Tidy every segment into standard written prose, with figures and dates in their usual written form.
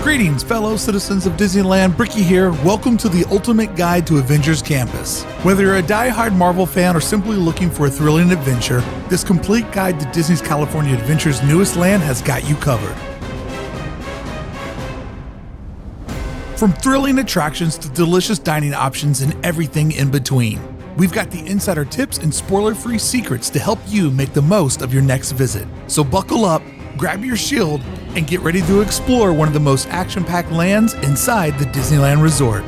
Greetings, fellow citizens of Disneyland. Brickey here. Welcome to the ultimate guide to Avengers Campus. Whether you're a die-hard Marvel fan or simply looking for a thrilling adventure, this complete guide to Disney's California Adventure's newest land has got you covered. From thrilling attractions to delicious dining options and everything in between, we've got the insider tips and spoiler-free secrets to help you make the most of your next visit. So buckle up, grab your shield, and get ready to explore one of the most action-packed lands inside the Disneyland Resort.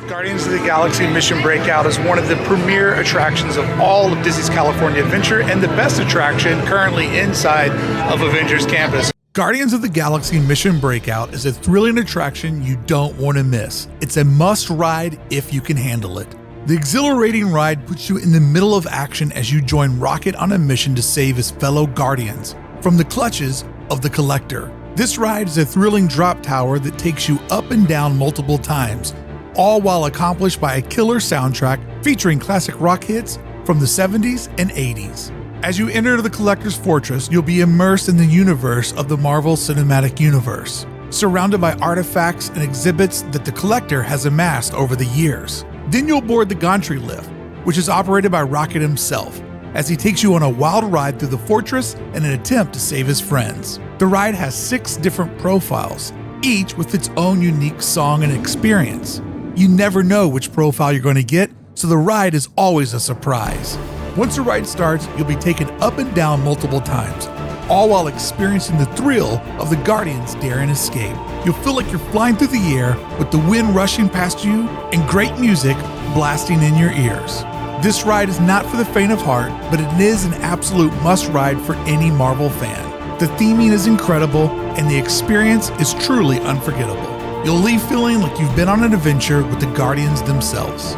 Guardians of the Galaxy Mission Breakout is one of the premier attractions of all of Disney's California Adventure and the best attraction currently inside of Avengers Campus. Guardians of the Galaxy Mission Breakout is a thrilling attraction you don't want to miss. It's a must ride if you can handle it. The exhilarating ride puts you in the middle of action as you join Rocket on a mission to save his fellow Guardians from the clutches of the Collector. This ride is a thrilling drop tower that takes you up and down multiple times, all while accomplished by a killer soundtrack featuring classic rock hits from the 70s and 80s. As you enter the Collector's Fortress, you'll be immersed in the universe of the Marvel Cinematic Universe, surrounded by artifacts and exhibits that the Collector has amassed over the years. Then you'll board the Gantry lift, which is operated by Rocket himself, as he takes you on a wild ride through the fortress in an attempt to save his friends. The ride has 6 different profiles, each with its own unique song and experience. You never know which profile you're going to get, so the ride is always a surprise. Once the ride starts, you'll be taken up and down multiple times, all while experiencing the thrill of the Guardians' dare and escape. You'll feel like you're flying through the air with the wind rushing past you and great music blasting in your ears. This ride is not for the faint of heart, but it is an absolute must-ride for any Marvel fan. The theming is incredible, and the experience is truly unforgettable. You'll leave feeling like you've been on an adventure with the Guardians themselves.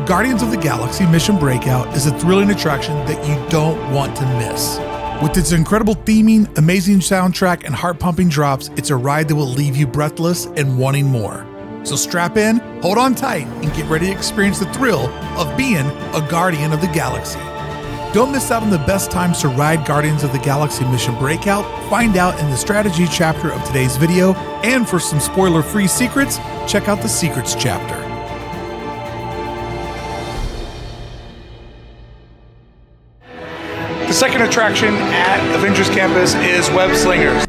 Guardians of the Galaxy Mission Breakout is a thrilling attraction that you don't want to miss. With its incredible theming, amazing soundtrack, and heart-pumping drops, it's a ride that will leave you breathless and wanting more. So strap in, hold on tight, and get ready to experience the thrill of being a Guardian of the Galaxy. Don't miss out on the best times to ride Guardians of the Galaxy Mission Breakout. Find out in the strategy chapter of today's video, and for some spoiler-free secrets, check out the Secrets chapter. The second attraction at Avengers Campus is Web Slingers.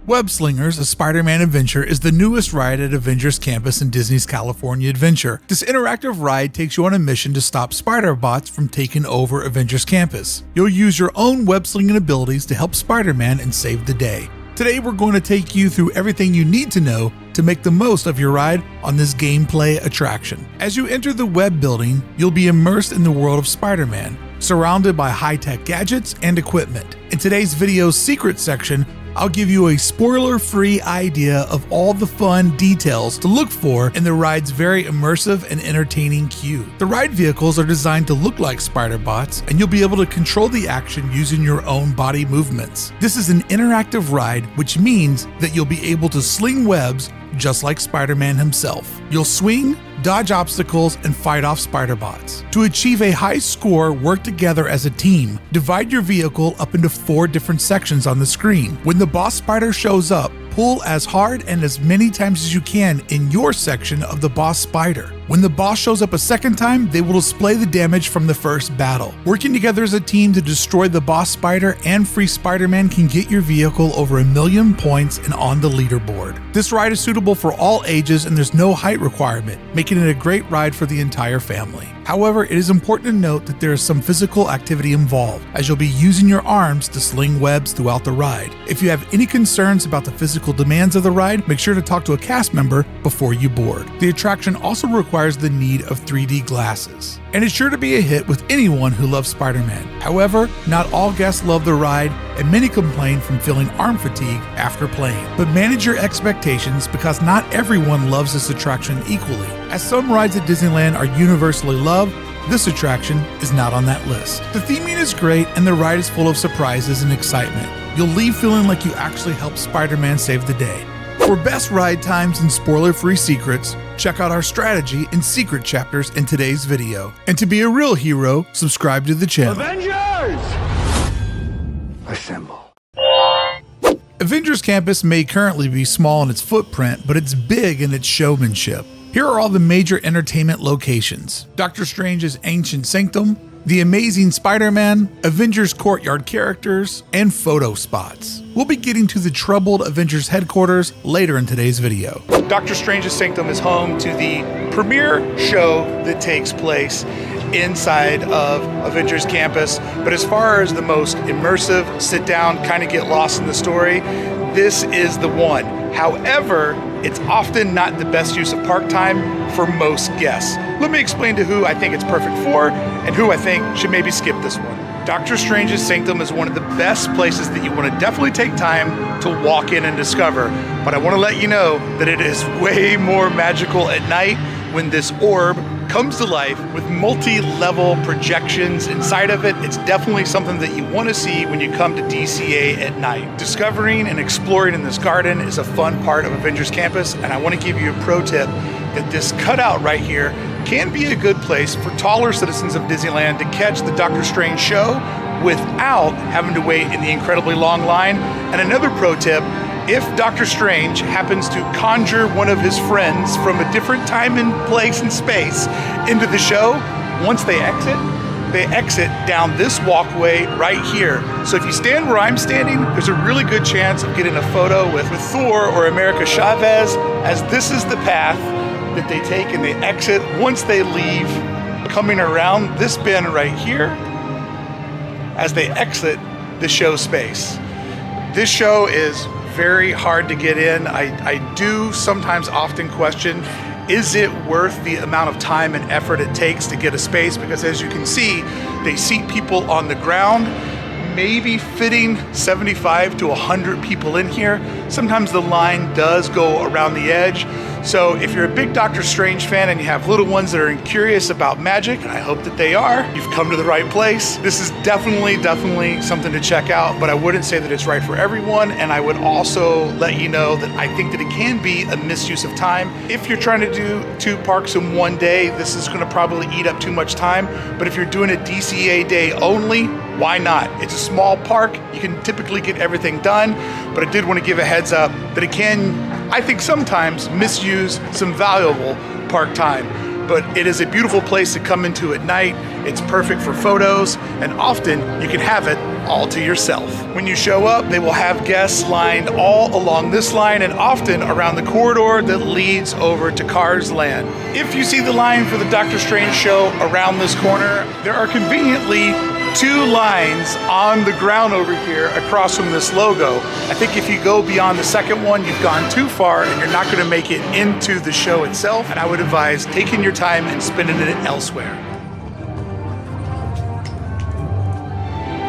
Web Slingers, a Spider-Man adventure, is the newest ride at Avengers Campus in Disney's California Adventure. This interactive ride takes you on a mission to stop Spider-Bots from taking over Avengers Campus. You'll use your own web-slinging abilities to help Spider-Man and save the day. Today we're going to take you through everything you need to know to make the most of your ride on this gameplay attraction. As you enter the web building, you'll be immersed in the world of Spider-Man, surrounded by high-tech gadgets and equipment. In today's video's secret section, I'll give you a spoiler-free idea of all the fun details to look for in the ride's very immersive and entertaining queue. The ride vehicles are designed to look like Spider-Bots, and you'll be able to control the action using your own body movements. This is an interactive ride, which means that you'll be able to sling webs just like Spider-Man himself. You'll swing, dodge obstacles, and fight off Spider-Bots. To achieve a high score, work together as a team. Divide your vehicle up into 4 different sections on the screen. When the boss spider shows up, pull as hard and as many times as you can in your section of the boss spider. When the boss shows up a second time, they will display the damage from the first battle. Working together as a team to destroy the boss spider and free Spider-Man can get your vehicle over 1,000,000 points and on the leaderboard. This ride is suitable for all ages and there's no height requirement, making it a great ride for the entire family. However, it is important to note that there is some physical activity involved, as you'll be using your arms to sling webs throughout the ride. If you have any concerns about the physical demands of the ride, make sure to talk to a cast member before you board. The attraction also requires the need of 3D glasses, and it's sure to be a hit with anyone who loves Spider-Man. However, not all guests love the ride, and many complain from feeling arm fatigue after playing. But manage your expectations, because not everyone loves this attraction equally. As some rides at Disneyland are universally loved, this attraction is not on that list. The theming is great, and the ride is full of surprises and excitement. You'll leave feeling like you actually helped Spider-Man save the day. For best ride times and spoiler-free secrets, check out our strategy and secret chapters in today's video. And to be a real hero, subscribe to the channel. Avengers! Assemble. Avengers Campus may currently be small in its footprint, but it's big in its showmanship. Here are all the major entertainment locations: Doctor Strange's ancient Sanctum, the Amazing Spider-Man, Avengers Courtyard characters, and photo spots. We'll be getting to the troubled Avengers headquarters later in today's video. Doctor Strange's Sanctum is home to the premiere show that takes place inside of Avengers Campus, but as far as the most immersive, sit down, kind of get lost in the story, this is the one. However, it's often not the best use of park time for most guests. Let me explain to who I think it's perfect for and who I think should maybe skip this one. Doctor Strange's Sanctum is one of the best places that you want to definitely take time to walk in and discover, but I want to let you know that it is way more magical at night when this orb comes to life with multi-level projections inside of it. It's definitely something that you want to see when you come to DCA at night. Discovering and exploring in this garden is a fun part of Avengers Campus, and I want to give you a pro tip that this cutout right here can be a good place for taller citizens of Disneyland to catch the Doctor Strange show without having to wait in the incredibly long line. And another pro tip, if Doctor Strange happens to conjure one of his friends from a different time and place and space into the show, once they exit down this walkway right here. So if you stand where I'm standing, there's a really good chance of getting a photo with Thor or America Chavez, as this is the path that they take and they exit once they leave, coming around this bend right here as they exit the show space. This show is very hard to get in. I do sometimes often question, is it worth the amount of time and effort it takes to get a space? Because as you can see, they seat people on the ground, maybe fitting 75 to 100 people in here. Sometimes the line does go around the edge. So if you're a big Doctor Strange fan and you have little ones that are curious about magic, and I hope that they are, you've come to the right place. This is definitely something to check out, but I wouldn't say that it's right for everyone. And I would also let you know that I think that it can be a misuse of time. If you're trying to do 2 parks in one day, this is gonna probably eat up too much time. But if you're doing a DCA day only, why not? It's a small park. You can typically get everything done, but I did want to give a heads up that it can, I think, sometimes misuse some valuable park time. But it is a beautiful place to come into at night. It's perfect for photos, and often you can have it all to yourself. When you show up, they will have guests lined all along this line and often around the corridor that leads over to Cars Land. If you see the line for the Doctor Strange show around this corner, there are conveniently 2 lines on the ground over here across from this logo. I think if you go beyond the second one, you've gone too far and you're not going to make it into the show itself. And I would advise taking your time and spending it elsewhere.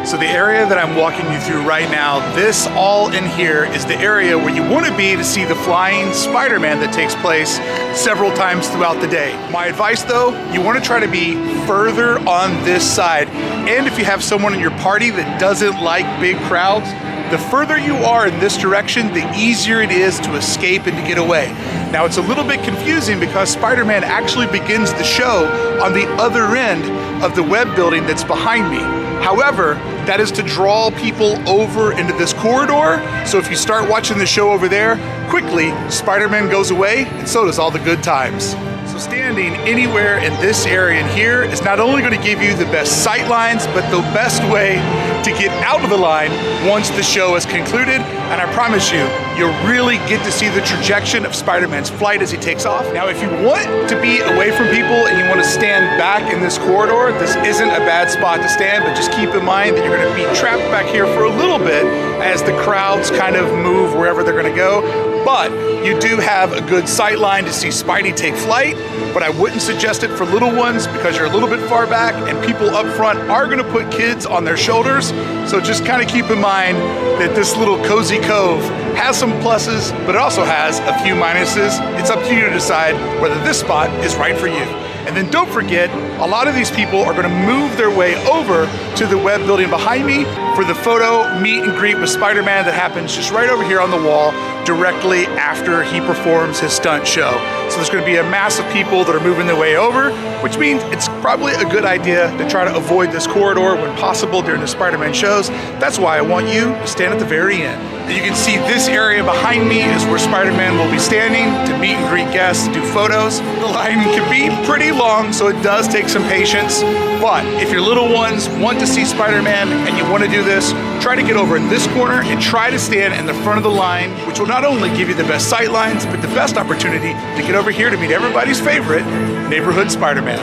So the area that I'm walking you through right now, this all in here is the area where you want to be to see the flying Spider-Man that takes place several times throughout the day. My advice though, you want to try to be further on this side. And if you have someone in your party that doesn't like big crowds, the further you are in this direction, the easier it is to escape and to get away. Now it's a little bit confusing because Spider-Man actually begins the show on the other end of the web building that's behind me. However, that is to draw people over into this corridor. So if you start watching the show over there, quickly Spider-Man goes away and so does all the good times. So standing anywhere in this area in here is not only going to give you the best sight lines, but the best way to get out of the line once the show is concluded. And I promise you, you'll really get to see the trajectory of Spider-Man's flight as he takes off. Now, if you want to be away from people and you want to stand back in this corridor, this isn't a bad spot to stand, but just keep in mind that you're going to be trapped back here for a little bit as the crowds kind of move wherever they're going to go. But you do have a good sight line to see Spidey take flight, but I wouldn't suggest it for little ones because you're a little bit far back and people up front are gonna put kids on their shoulders. So just kind of keep in mind that this little cozy cove has some pluses, but it also has a few minuses. It's up to you to decide whether this spot is right for you. And then don't forget, a lot of these people are gonna move their way over to the web building behind me for the photo meet and greet with Spider-Man that happens just right over here on the wall directly after he performs his stunt show. So there's going to be a mass of people that are moving their way over, which means it's probably a good idea to try to avoid this corridor when possible during the Spider-Man shows. That's why I want you to stand at the very end. You can see this area behind me is where Spider-Man will be standing to meet and greet guests, do photos. The line can be pretty long, so it does take some patience. But if your little ones want to see Spider-Man and you want to do this, try to get over in this corner and try to stand in the front of the line, which will not only give you the best sight lines, but the best opportunity to get over here to meet everybody's favorite neighborhood Spider-Man.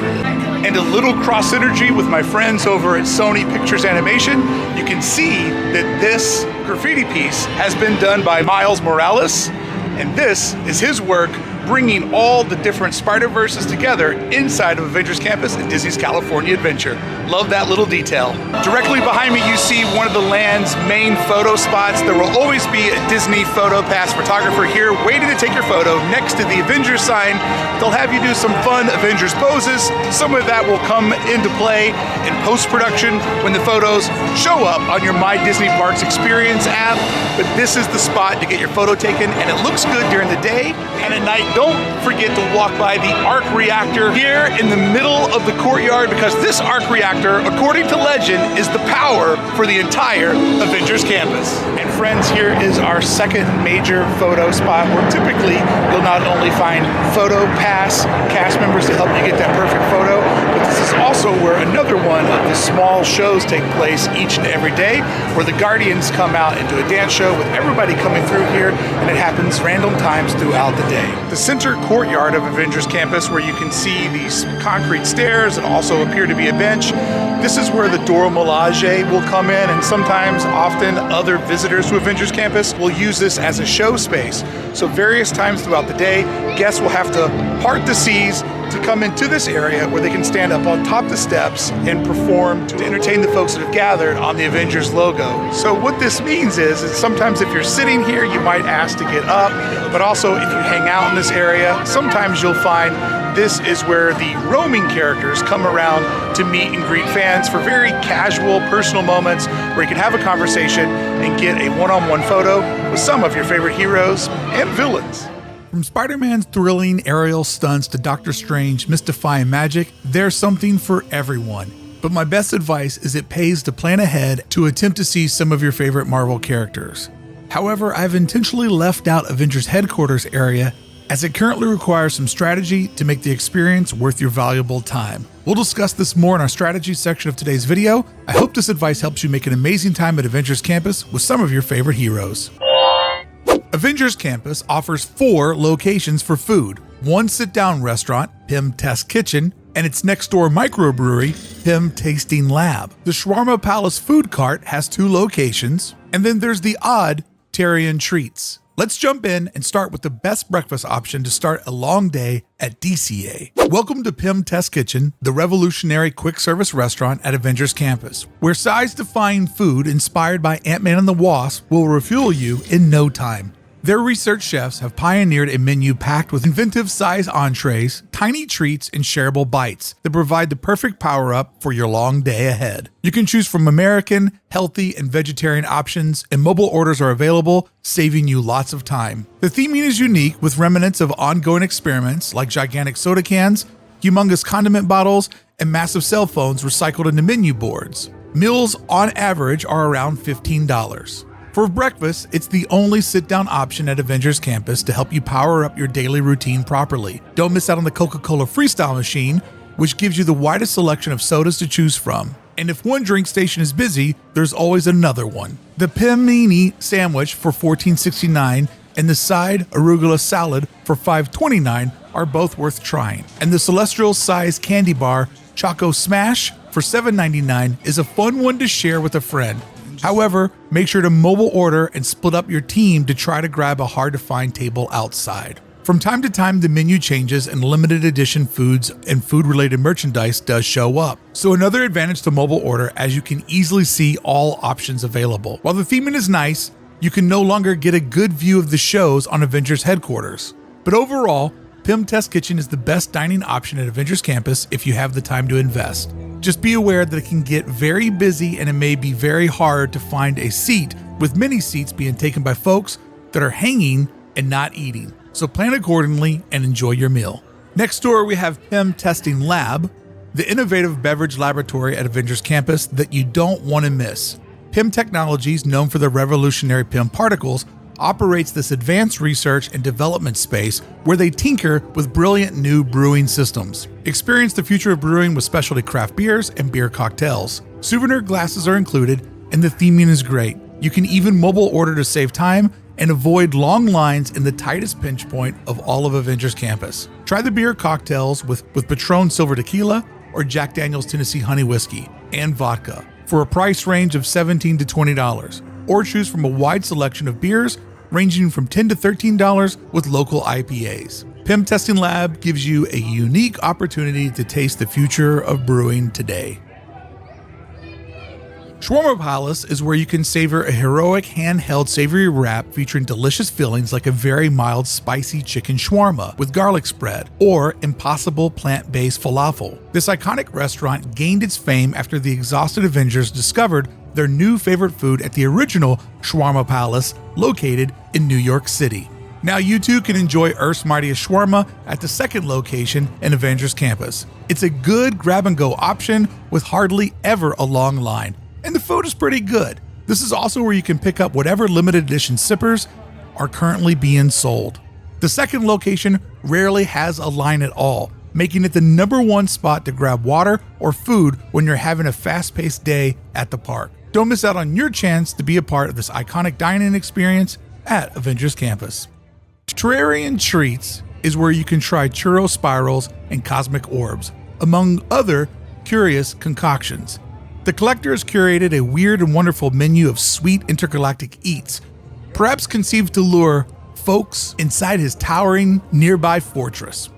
And a little cross synergy with my friends over at Sony Pictures Animation, you can see that this graffiti piece has been done by Miles Morales, and this is his work bringing all the different Spider-Verses together inside of Avengers Campus and Disney's California Adventure. Love that little detail. Directly behind me, you see one of the land's main photo spots. There will always be a Disney Photo Pass photographer here waiting to take your photo next to the Avengers sign. They'll have you do some fun Avengers poses. Some of that will come into play in post-production when the photos show up on your My Disney Parks Experience app. But this is the spot to get your photo taken, and it looks good during the day, and at night, don't forget to walk by the arc reactor here in the middle of the courtyard, because this arc reactor, according to legend, is the power for the entire Avengers Campus. And friends, here is our second major photo spot where typically you'll not only find Photo Pass cast members to help you get that perfect photo, but this is also where another one of the small shows take place each and every day, where the Guardians come out and do a dance show with everybody coming through here, and it happens random times throughout the day. The center courtyard of Avengers Campus, where you can see these concrete stairs that also appear to be a bench, this is where the Dora Milaje will come in, and sometimes, often, other visitors to Avengers Campus will use this as a show space. So various times throughout the day, guests will have to part the seas to come into this area where they can stand up on top of the steps and perform to entertain the folks that have gathered on the Avengers logo. So what this means is sometimes if you're sitting here, you might ask to get up, but also if you hang out in this area, sometimes you'll find this is where the roaming characters come around to meet and greet fans for very casual, personal moments where you can have a conversation and get a one-on-one photo with some of your favorite heroes and villains. From Spider-Man's thrilling aerial stunts to Doctor Strange mystifying magic, there's something for everyone. But my best advice is it pays to plan ahead to attempt to see some of your favorite Marvel characters. However, I've intentionally left out Avengers Headquarters area as it currently requires some strategy to make the experience worth your valuable time. We'll discuss this more in our strategy section of today's video. I hope this advice helps you make an amazing time at Avengers Campus with some of your favorite heroes. Avengers Campus offers 4 locations for food. One sit-down restaurant, Pym Test Kitchen, and its next-door microbrewery, Pym Tasting Lab. The Shawarma Palace food cart has 2 locations, and then there's the odd Terran Treats. Let's jump in and start with the best breakfast option to start a long day at DCA. Welcome to Pym Test Kitchen, the revolutionary quick service restaurant at Avengers Campus, where size-defying food inspired by Ant-Man and the Wasp will refuel you in no time. Their research chefs have pioneered a menu packed with inventive size entrees, tiny treats, and shareable bites that provide the perfect power-up for your long day ahead. You can choose from American, healthy, and vegetarian options, and mobile orders are available, saving you lots of time. The theming is unique with remnants of ongoing experiments like gigantic soda cans, humongous condiment bottles, and massive cell phones recycled into menu boards. Meals on average are around $15. For breakfast, it's the only sit-down option at Avengers Campus to help you power up your daily routine properly. Don't miss out on the Coca-Cola Freestyle machine, which gives you the widest selection of sodas to choose from. And if one drink station is busy, there's always another one. The Pymini sandwich for $14.69 and the side arugula salad for $5.29 are both worth trying. And the celestial size candy bar Choco Smash for $7.99 is a fun one to share with a friend. However, make sure to mobile order and split up your team to try to grab a hard-to-find table outside. From time to time, the menu changes and limited edition foods and food-related merchandise does show up. So another advantage to mobile order, as you can easily see all options available. While the theming is nice, you can no longer get a good view of the shows on Avengers Headquarters. But overall, Pym Test Kitchen is the best dining option at Avengers Campus if you have the time to invest. Just be aware that it can get very busy and it may be very hard to find a seat, with many seats being taken by folks that are hanging and not eating. So plan accordingly and enjoy your meal. Next door, we have Pym Tasting Lab, the innovative beverage laboratory at Avengers Campus that you don't want to miss. Pym Technologies, known for their revolutionary Pym particles, operates this advanced research and development space where they tinker with brilliant new brewing systems. Experience the future of brewing with specialty craft beers and beer cocktails. Souvenir glasses are included, and the theming is great. You can even mobile order to save time and avoid long lines in the tightest pinch point of all of Avengers Campus. Try the beer cocktails with Patron Silver Tequila or Jack Daniel's Tennessee Honey Whiskey and vodka for a price range of $17 to $20, or choose from a wide selection of beers ranging from $10 to $13 with local IPAs. Pym Tasting Lab gives you a unique opportunity to taste the future of brewing today. Shawarma Palace is where you can savor a heroic handheld savory wrap featuring delicious fillings like a very mild spicy chicken shawarma with garlic spread or impossible plant-based falafel. This iconic restaurant gained its fame after the exhausted Avengers discovered their new favorite food at the original Shawarma Palace located in New York City. Now you too can enjoy Earth's Mightiest Shawarma at the second location in Avengers Campus. It's a good grab-and-go option with hardly ever a long line. And the food is pretty good. This is also where you can pick up whatever limited edition sippers are currently being sold. The second location rarely has a line at all, making it the #1 spot to grab water or food when you're having a fast-paced day at the park. Don't miss out on your chance to be a part of this iconic dining experience at Avengers Campus. Terran Treats is where you can try churro spirals and cosmic orbs, among other curious concoctions. The collector has curated a weird and wonderful menu of sweet intergalactic eats, perhaps conceived to lure folks inside his towering nearby fortress.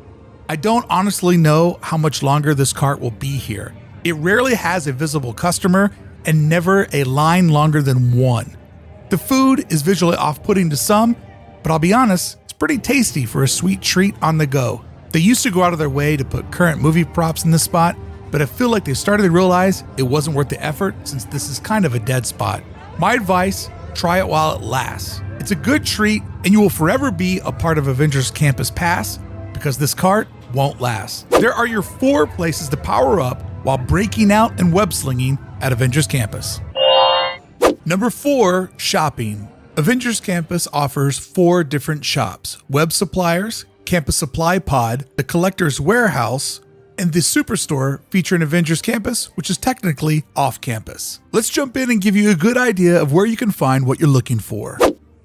I don't honestly know how much longer this cart will be here. It rarely has a visible customer and never a line longer than one. The food is visually off-putting to some, but I'll be honest, it's pretty tasty for a sweet treat on the go. They used to go out of their way to put current movie props in this spot, but I feel like they started to realize it wasn't worth the effort since this is kind of a dead spot. My advice, try it while it lasts. It's a good treat and you will forever be a part of Avengers Campus Pass because this cart won't last. There are your 4 places to power up while breaking out and web slinging at Avengers Campus. Number 4, shopping. Avengers Campus offers 4 different shops: Web Suppliers, Campus Supply Pod, the Collector's Warehouse, and the Superstore featuring Avengers Campus, which is technically off campus. Let's jump in and give you a good idea of where you can find what you're looking for.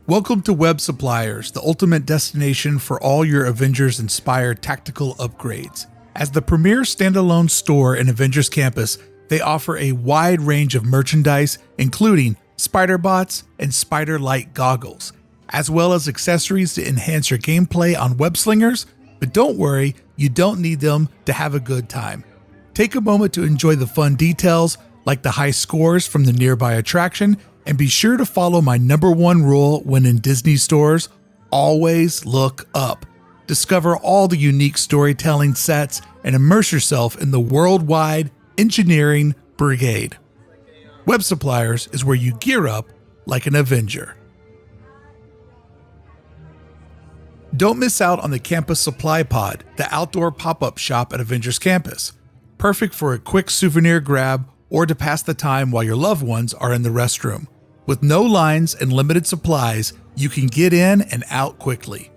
Welcome to Web Suppliers, the ultimate destination for all your Avengers-inspired tactical upgrades. As the premier standalone store in Avengers Campus, they offer a wide range of merchandise, including spider bots and spider light goggles, as well as accessories to enhance your gameplay on web slingers. But don't worry, you don't need them to have a good time. Take a moment to enjoy the fun details like the high scores from the nearby attraction, and be sure to follow my #1 rule when in Disney stores: always look up. Discover all the unique storytelling sets and immerse yourself in the worldwide engineering brigade. Web Suppliers is where you gear up like an Avenger. Don't miss out on the Campus Supply Pod, the outdoor pop-up shop at Avengers Campus. Perfect for a quick souvenir grab or to pass the time while your loved ones are in the restroom. With no lines and limited supplies, you can get in and out quickly.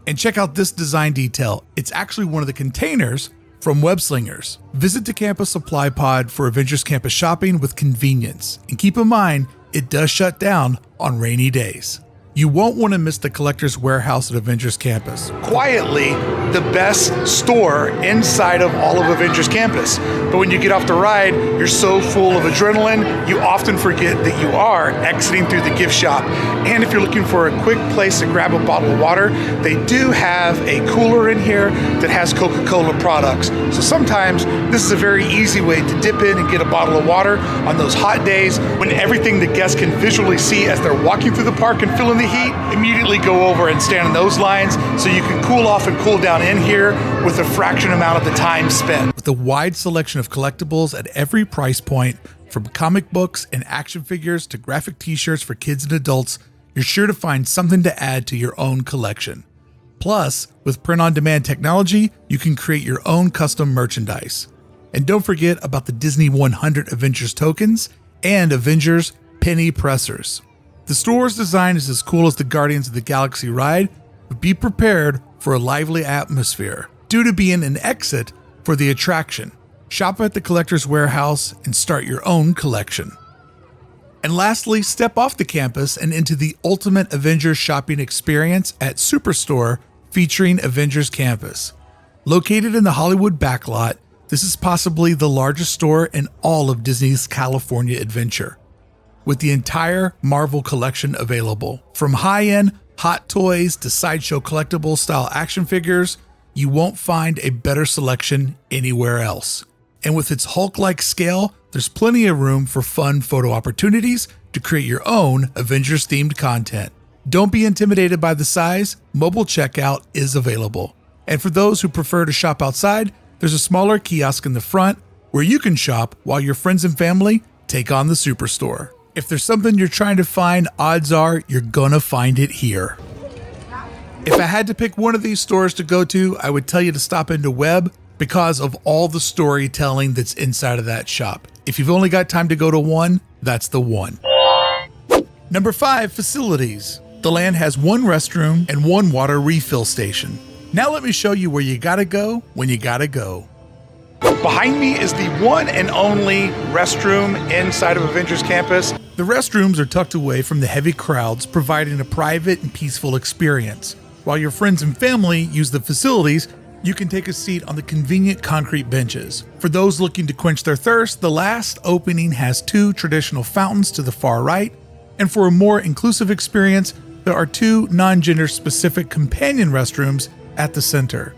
And check out this design detail. It's actually one of the containers from Web Slingers. Visit the Campus Supply Pod for Avengers Campus shopping with convenience. And keep in mind, it does shut down on rainy days. You won't want to miss the Collector's Warehouse at Avengers Campus. Quietly, the best store inside of all of Avengers Campus. But when you get off the ride, you're so full of adrenaline, you often forget that you are exiting through the gift shop. And if you're looking for a quick place to grab a bottle of water, they do have a cooler in here that has Coca-Cola products. So sometimes this is a very easy way to dip in and get a bottle of water on those hot days when everything the guests can visually see as they're walking through the park and feeling the heat. Immediately go over and stand in those lines so you can cool off and cool down in here with a fraction amount of the time spent. With a wide selection of collectibles at every price point, from comic books and action figures to graphic t-shirts for kids and adults, you're sure to find something to add to your own collection. Plus, with print-on-demand technology, you can create your own custom merchandise. And don't forget about the Disney 100 Avengers tokens and Avengers penny pressers. The store's design is as cool as the Guardians of the Galaxy ride, but be prepared for a lively atmosphere due to being an exit for the attraction. Shop at the Collector's Warehouse and start your own collection. And lastly, step off the campus and into the ultimate Avengers shopping experience at Superstore featuring Avengers Campus. Located in the Hollywood backlot, this is possibly the largest store in all of Disney's California Adventure, with the entire Marvel collection available. From high-end hot toys to sideshow collectible style action figures, you won't find a better selection anywhere else. And with its Hulk-like scale, there's plenty of room for fun photo opportunities to create your own Avengers-themed content. Don't be intimidated by the size, mobile checkout is available. And for those who prefer to shop outside, there's a smaller kiosk in the front where you can shop while your friends and family take on the Superstore. If there's something you're trying to find, odds are you're gonna find it here. If I had to pick one of these stores to go to, I would tell you to stop into Web because of all the storytelling that's inside of that shop. If you've only got time to go to one, that's the one. Number 5, facilities. The land has one restroom and one water refill station. Now let me show you where you gotta go when you gotta go. Behind me is the one and only restroom inside of Avengers Campus. The restrooms are tucked away from the heavy crowds, providing a private and peaceful experience. While your friends and family use the facilities, you can take a seat on the convenient concrete benches. For those looking to quench their thirst, the last opening has 2 traditional fountains to the far right, and for a more inclusive experience, there are 2 non-gender specific companion restrooms at the center.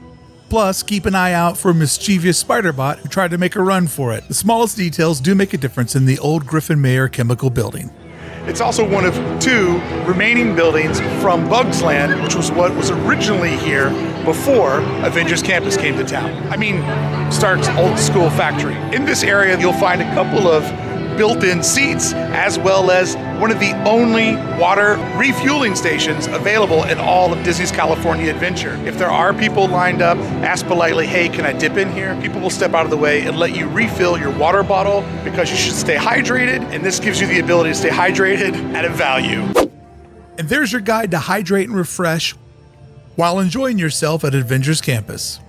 Plus, keep an eye out for a mischievous spider-bot who tried to make a run for it. The smallest details do make a difference in the old Griffin Mayer chemical building. It's also one of 2 remaining buildings from Bugs Land, which was what was originally here before Avengers Campus came to town. I mean, Stark's old school factory. In this area, you'll find a couple of built-in seats, as well as one of the only water refueling stations available in all of Disney's California Adventure. If there are people lined up, ask politely, hey, can I dip in here? People will step out of the way and let you refill your water bottle because you should stay hydrated, and this gives you the ability to stay hydrated at a value. And there's your guide to hydrate and refresh while enjoying yourself at Avengers Campus.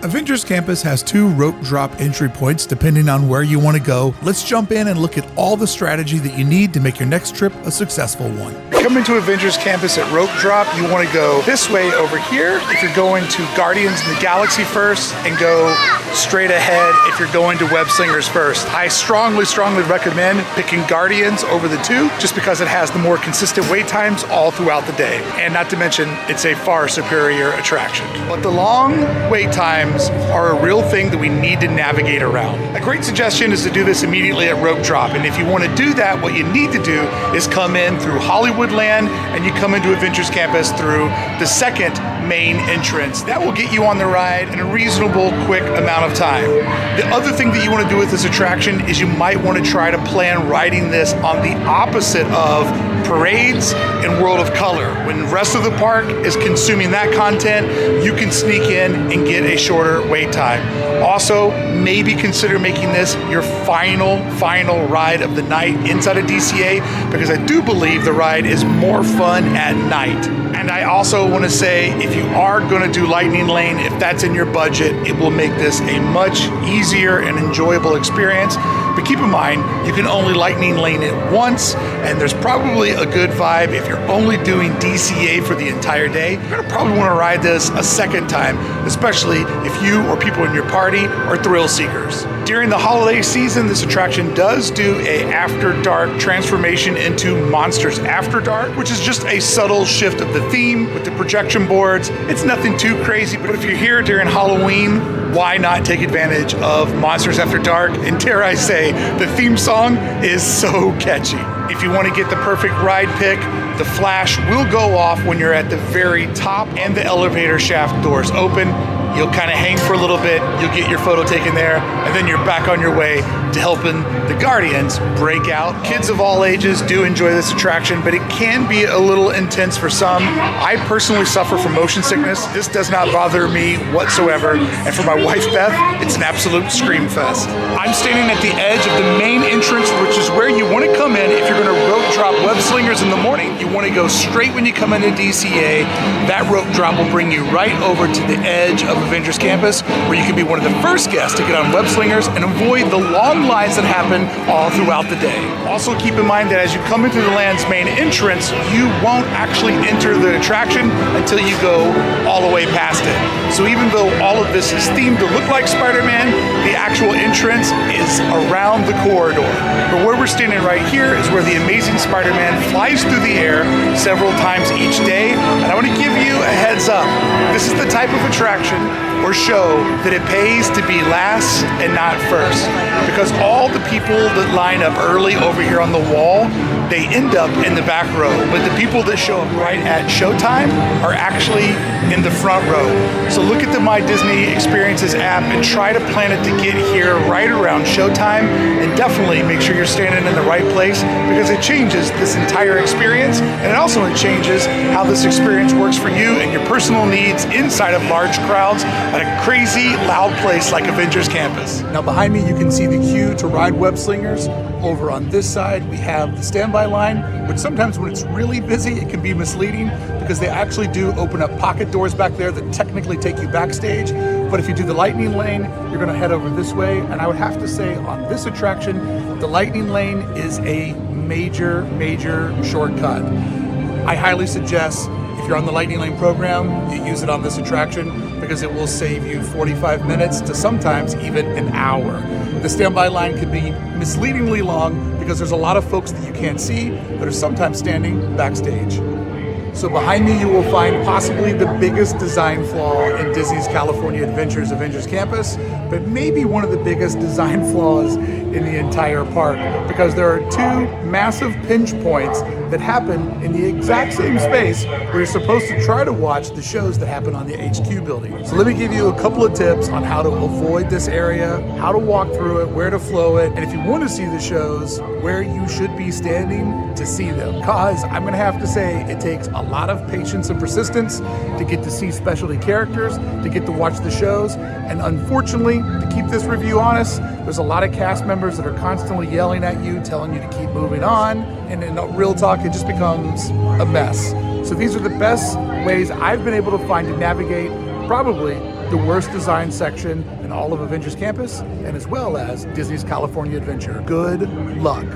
Avengers Campus has 2 rope drop entry points depending on where you want to go. Let's jump in and look at all the strategy that you need to make your next trip a successful one. Coming to Avengers Campus at rope drop, you want to go this way over here if you're going to Guardians of the Galaxy first, and go straight ahead if you're going to Web Slingers first. I strongly recommend picking Guardians over the 2 just because it has the more consistent wait times all throughout the day. And not to mention, it's a far superior attraction. But the long wait times are a real thing that we need to navigate around. A great suggestion is to do this immediately at rope drop. And if you want to do that, what you need to do is come in through Hollywood Land, and you come into Avengers Campus through the second main entrance. That will get you on the ride in a reasonable, quick amount of time. The other thing that you want to do with this attraction is you might want to try to plan riding this on the opposite of parades and World of Color. When the rest of the park is consuming that content, you can sneak in and get a shorter wait time. Also, maybe consider making this your final ride of the night inside of DCA, because I do believe the ride is more fun at night. And I also want to say, if you are going to do Lightning Lane, if that's in your budget, it will make this a much easier and enjoyable experience. But keep in mind, you can only Lightning Lane it once, and there's probably a good vibe if you're only doing DCA for the entire day. You're going to probably want to ride this a second time, especially if you or people in your party are thrill seekers. During the holiday season, this attraction does do a After Dark transformation into Monsters After Dark, which is just a subtle shift of the theme with the projection boards. It's nothing too crazy, but if you're here during Halloween, why not take advantage of Monsters After Dark? And dare I say, the theme song is so catchy. If you want to get the perfect ride pick, the flash will go off when you're at the very top and the elevator shaft doors open. You'll kind of hang for a little bit, you'll get your photo taken there, and then you're back on your way to helping the Guardians break out. Kids of all ages do enjoy this attraction, but it can be a little intense for some. I personally suffer from motion sickness. This does not bother me whatsoever, and for my wife Beth, it's an absolute scream fest. I'm standing at the edge of the main entrance, which is where you want to come in if you're going to rope drop web slingers in the morning. You want to go straight when you come into DCA. That rope drop will bring you right over to the edge of Avengers Campus, where you can be one of the first guests to get on web slingers and avoid the long lines that happen all throughout the day. Also keep in mind that as you come into the land's main entrance, you won't actually enter the attraction until you go all the way past it. So even though all of this is themed to look like Spider-Man, the actual entrance is around the corridor. But where we're standing right here is where the Amazing Spider-Man flies through the air several times each day. And I want to give you a heads up. This is the type of attraction or show that it pays to be last and not first. Because all the people that line up early over here on the wall, they end up in the back row. But the people that show up right at showtime are actually in the front row. So look at the My Disney Experiences app and try to plan it to get here right around showtime, and definitely make sure you're standing in the right place, because it changes this entire experience, and it also changes how this experience works for you and your personal needs inside of large crowds at a crazy loud place like Avengers Campus. Now behind me you can see the queue to ride web slingers. Over on this side we have the standby line, which sometimes when it's really busy it can be misleading, because they actually do open up pocket doors back there that technically take you backstage. But if you do the lightning lane, you're going to head over this way. And I would have to say on this attraction, the lightning lane is a major shortcut. I highly suggest if you're on the lightning lane program, you use it on this attraction, because it will save you 45 minutes to sometimes even an hour. The standby line can be misleadingly long because there's a lot of folks that you can't see that are sometimes standing backstage. So behind me you will find possibly the biggest design flaw in Disney's California Adventures Avengers Campus, but maybe one of the biggest design flaws in the entire park, because there are two massive pinch points that happen in the exact same space where you're supposed to try to watch the shows that happen on the HQ building. So let me give you a couple of tips on how to avoid this area, how to walk through it, where to flow it, and if you want to see the shows, where you should be standing to see them. Because I'm going to have to say it takes a lot of patience and persistence to get to see specialty characters, to get to watch the shows, and unfortunately, to keep this review honest, there's a lot of cast members that are constantly yelling at you, telling you to keep moving on, and in real talk, it just becomes a mess. So these are the best ways I've been able to find to navigate probably the worst design section in all of Avengers Campus, and as well as Disney's California Adventure. Good luck.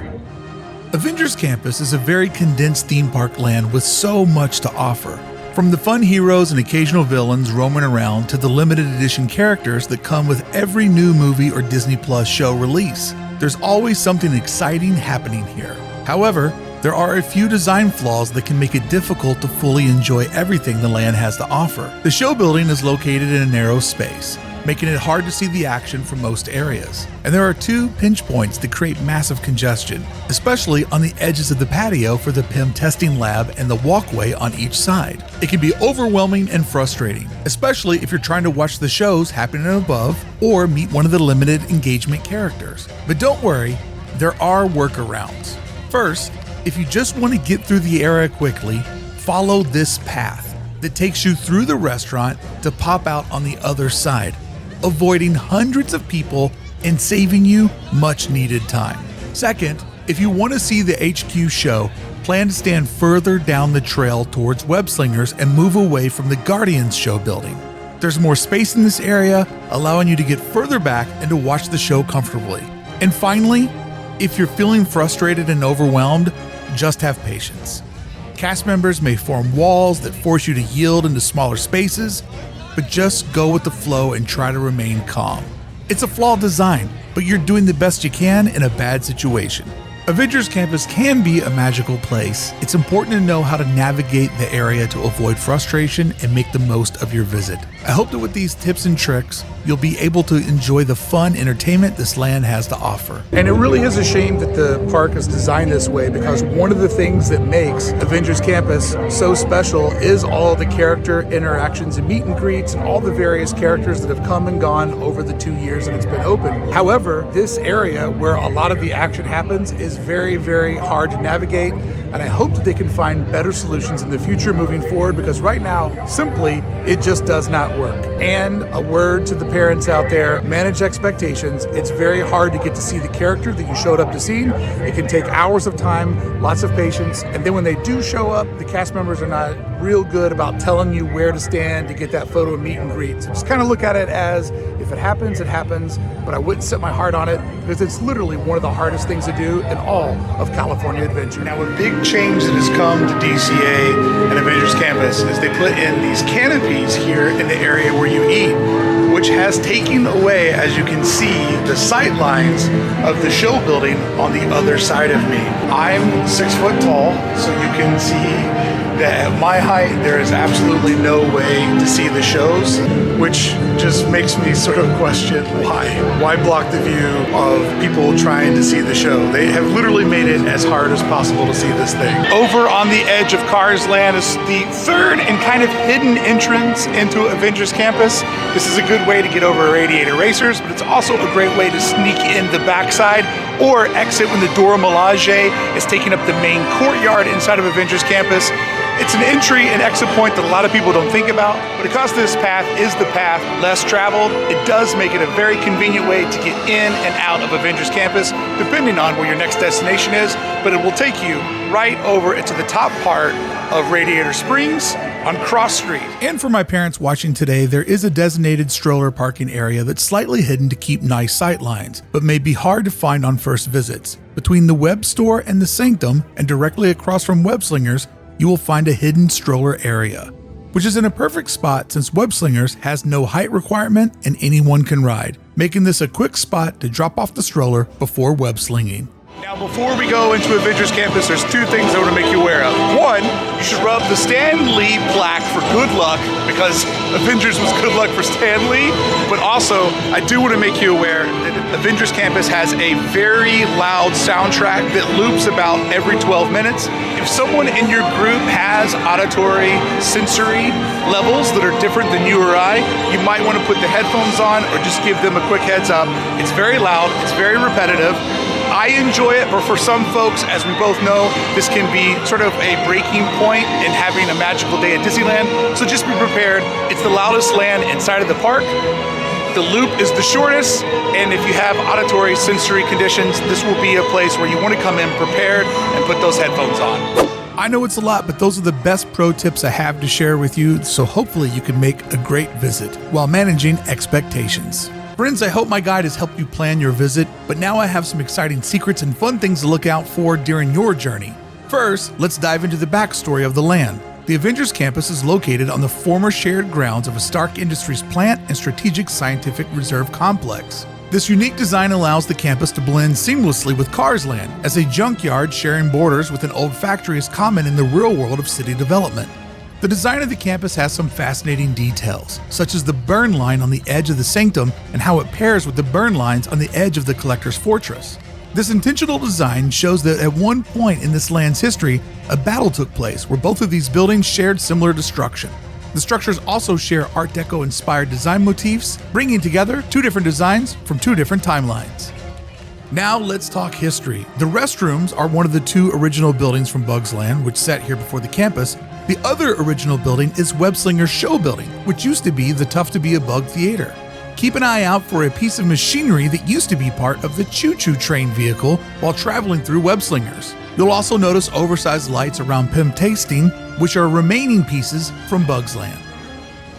Avengers Campus is a very condensed theme park land with so much to offer. From the fun heroes and occasional villains roaming around to the limited edition characters that come with every new movie or Disney Plus show release, there's always something exciting happening here. However, there are a few design flaws that can make it difficult to fully enjoy everything the land has to offer. The show building is located in a narrow space, making it hard to see the action from most areas. And there are two pinch points that create massive congestion, especially on the edges of the patio for the Pym Tasting Lab and the walkway on each side. It can be overwhelming and frustrating, especially if you're trying to watch the shows happening above or meet one of the limited engagement characters. But don't worry, there are workarounds. First, if you just want to get through the area quickly, follow this path that takes you through the restaurant to pop out on the other side, avoiding hundreds of people and saving you much needed time. Second, if you want to see the HQ show, plan to stand further down the trail towards Web Slingers and move away from the Guardians show building. There's more space in this area, allowing you to get further back and to watch the show comfortably. And finally, if you're feeling frustrated and overwhelmed, just have patience. Cast members may form walls that force you to yield into smaller spaces, but just go with the flow and try to remain calm. It's a flawed design, but you're doing the best you can in a bad situation. Avengers Campus can be a magical place. It's important to know how to navigate the area to avoid frustration and make the most of your visit. I hope that with these tips and tricks, you'll be able to enjoy the fun entertainment this land has to offer. And it really is a shame that the park is designed this way, because one of the things that makes Avengers Campus so special is all the character interactions and meet and greets and all the various characters that have come and gone over the 2 years that it's been open. However, this area where a lot of the action happens is very, very hard to navigate, and I hope that they can find better solutions in the future moving forward, because right now, simply, it just does not work. And a word to the parents out there, manage expectations. It's very hard to get to see the character that you showed up to see. It can take hours of time, lots of patience, and then when they do show up, the cast members are not real good about telling you where to stand to get that photo and meet and greet. So just kind of look at it as, if it happens, it happens, but I wouldn't set my heart on it, because it's literally one of the hardest things to do in all of California Adventure. Now, a big change that has come to DCA and Avengers Campus is they put in these canopies here in the area where you eat, which has taken away, as you can see, the sight lines of the show building on the other side of me. I'm 6 foot tall, so you can see that at my height, there is absolutely no way to see the shows, which just makes me sort of question why. Why block the view of people trying to see the show? They have literally made it as hard as possible to see this thing. Over on the edge of Cars Land is the third and kind of hidden entrance into Avengers Campus. This is a good way to get over Radiator Racers, but it's also a great way to sneak in the backside or exit when the Dora Milaje is taking up the main courtyard inside of Avengers Campus. It's an entry and exit point that a lot of people don't think about, but because this path is the path less traveled, it does make it a very convenient way to get in and out of Avengers Campus, depending on where your next destination is, but it will take you right over into the top part of Radiator Springs on Cross Street. And for my parents watching today, there is a designated stroller parking area that's slightly hidden to keep nice sight lines, but may be hard to find on first visits. Between the Web Store and the Sanctum, and directly across from Web Slingers, you will find a hidden stroller area, which is in a perfect spot since Web Slingers has no height requirement and anyone can ride, making this a quick spot to drop off the stroller before web slinging. Now, before we go into Avengers Campus, there's two things I want to make you aware of. One, you should rub the Stan Lee plaque for good luck, because Avengers was good luck for Stan Lee. But also, I do want to make you aware that Avengers Campus has a very loud soundtrack that loops about every 12 minutes. If someone in your group has auditory sensory levels that are different than you or I, you might want to put the headphones on or just give them a quick heads up. It's very loud, it's very repetitive. I enjoy it, but for some folks, as we both know, this can be sort of a breaking point in having a magical day at Disneyland. So just be prepared. It's the loudest land inside of the park. The loop is the shortest, and if you have auditory sensory conditions, this will be a place where you want to come in prepared and put those headphones on. I know it's a lot, but those are the best pro tips I have to share with you, so hopefully you can make a great visit while managing expectations. Friends, I hope my guide has helped you plan your visit, but now I have some exciting secrets and fun things to look out for during your journey. First, let's dive into the backstory of the land. The Avengers Campus is located on the former shared grounds of a Stark Industries plant and strategic scientific reserve complex. This unique design allows the campus to blend seamlessly with Cars Land, as a junkyard sharing borders with an old factory is common in the real world of city development. The design of the campus has some fascinating details, such as the burn line on the edge of the Sanctum and how it pairs with the burn lines on the edge of the Collector's Fortress. This intentional design shows that at one point in this land's history, a battle took place where both of these buildings shared similar destruction. The structures also share Art Deco-inspired design motifs, bringing together two different designs from two different timelines. Now let's talk history. The restrooms are one of the two original buildings from Bugs Land, which sat here before the campus. The other original building is Web Slinger's show building, which used to be the Tough to Be a Bug Theater. Keep an eye out for a piece of machinery that used to be part of the choo-choo train vehicle while traveling through Web Slingers. You'll also notice oversized lights around Pym Tasting, which are remaining pieces from Bugs Land.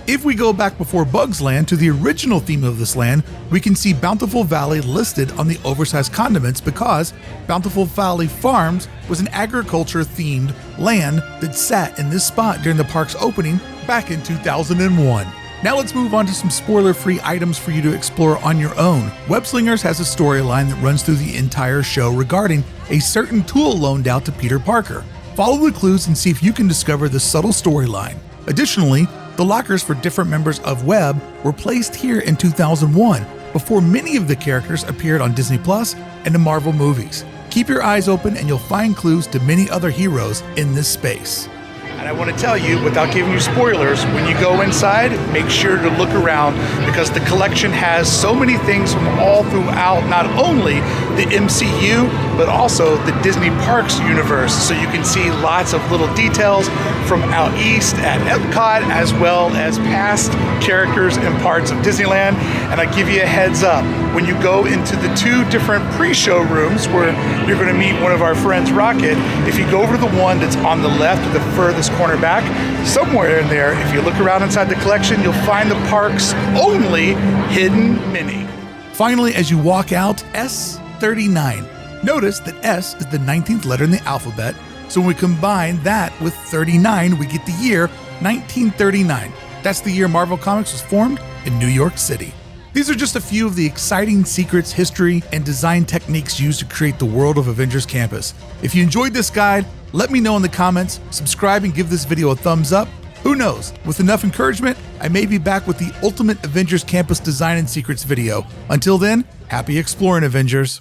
If we go back before Bugs Land to the original theme of this land, we can see Bountiful Valley listed on the oversized condiments because Bountiful Valley Farms was an agriculture-themed land that sat in this spot during the park's opening back in 2001. Now let's move on to some spoiler-free items for you to explore on your own. Web Slingers has a storyline that runs through the entire show regarding a certain tool loaned out to Peter Parker. Follow the clues and see if you can discover the subtle storyline. Additionally, the lockers for different members of Web were placed here in 2001, before many of the characters appeared on Disney Plus and the Marvel movies. Keep your eyes open and you'll find clues to many other heroes in this space. And I want to tell you, without giving you spoilers, when you go inside, make sure to look around because the collection has so many things from all throughout, not only the MCU, but also the Disney Parks universe. So you can see lots of little details from out east at Epcot, as well as past characters and parts of Disneyland. And I give you a heads up, when you go into the two different pre-show rooms where you're going to meet one of our friends, Rocket, if you go over to the one that's on the left, the furthest corner back, somewhere in there, if you look around inside the collection, you'll find the park's only hidden mini. Finally, as you walk out, S39. Notice that S is the 19th letter in the alphabet, so when we combine that with 39, we get the year 1939. That's the year Marvel Comics was formed in New York City. These are just a few of the exciting secrets, history, and design techniques used to create the world of Avengers Campus. If you enjoyed this guide, let me know in the comments, subscribe and give this video a thumbs up. Who knows, with enough encouragement, I may be back with the ultimate Avengers Campus design and secrets video. Until then, happy exploring, Avengers.